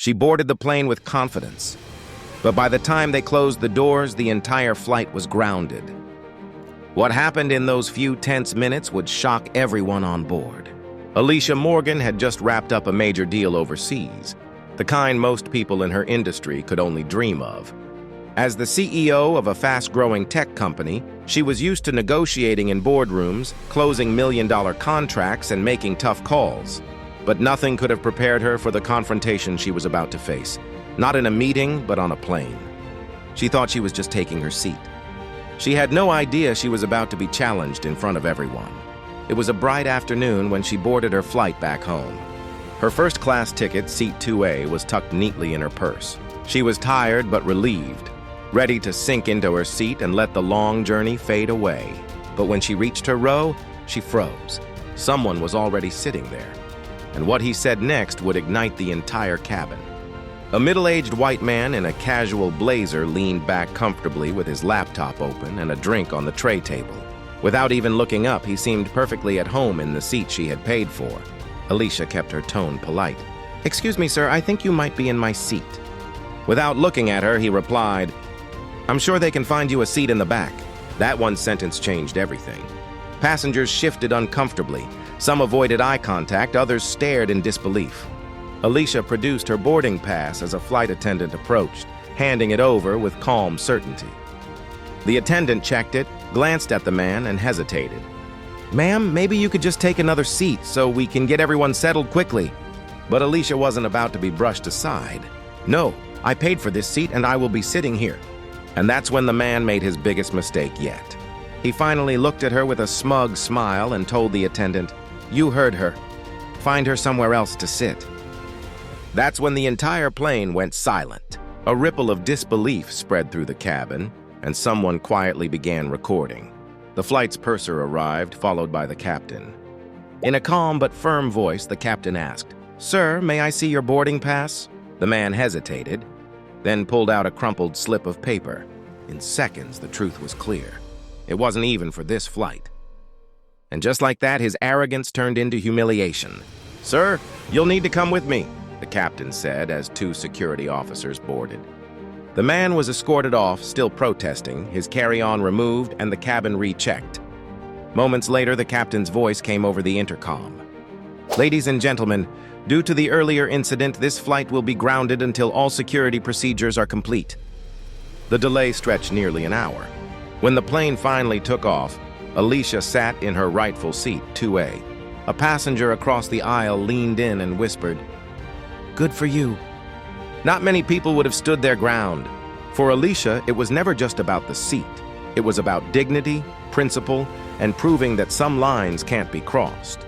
She boarded the plane with confidence. But by the time they closed the doors, the entire flight was grounded. What happened in those few tense minutes would shock everyone on board. Alicia Morgan had just wrapped up a major deal overseas, the kind most people in her industry could only dream of. As the CEO of a fast-growing tech company, she was used to negotiating in boardrooms, closing million-dollar contracts, and making tough calls. But nothing could have prepared her for the confrontation she was about to face. Not in a meeting, but on a plane. She thought she was just taking her seat. She had no idea she was about to be challenged in front of everyone. It was a bright afternoon when she boarded her flight back home. Her first-class ticket, seat 2A, was tucked neatly in her purse. She was tired but relieved, ready to sink into her seat and let the long journey fade away. But when she reached her row, she froze. Someone was already sitting there, and what he said next would ignite the entire cabin. A middle-aged white man in a casual blazer leaned back comfortably with his laptop open and a drink on the tray table. Without even looking up, he seemed perfectly at home in the seat she had paid for. Alicia kept her tone polite. "Excuse me, sir, I think you might be in my seat." Without looking at her, he replied, "I'm sure they can find you a seat in the back." That one sentence changed everything. Passengers shifted uncomfortably. Some avoided eye contact, others stared in disbelief. Alicia produced her boarding pass as a flight attendant approached, handing it over with calm certainty. The attendant checked it, glanced at the man, and hesitated. "Ma'am, maybe you could just take another seat so we can get everyone settled quickly." But Alicia wasn't about to be brushed aside. "No, I paid for this seat and I will be sitting here." And that's when the man made his biggest mistake yet. He finally looked at her with a smug smile and told the attendant, "You heard her. Find her somewhere else to sit." That's when the entire plane went silent. A ripple of disbelief spread through the cabin, and someone quietly began recording. The flight's purser arrived, followed by the captain. In a calm but firm voice, the captain asked, "Sir, may I see your boarding pass?" The man hesitated, then pulled out a crumpled slip of paper. In seconds, the truth was clear. It wasn't even for this flight. And just like that, his arrogance turned into humiliation. "Sir, you'll need to come with me," the captain said as two security officers boarded. The man was escorted off, still protesting, his carry-on removed and the cabin rechecked. Moments later, the captain's voice came over the intercom. "Ladies and gentlemen, due to the earlier incident, this flight will be grounded until all security procedures are complete." The delay stretched nearly an hour. When the plane finally took off, Alicia sat in her rightful seat, 2A. A passenger across the aisle leaned in and whispered, "Good for you." Not many people would have stood their ground. For Alicia, it was never just about the seat. It was about dignity, principle, and proving that some lines can't be crossed.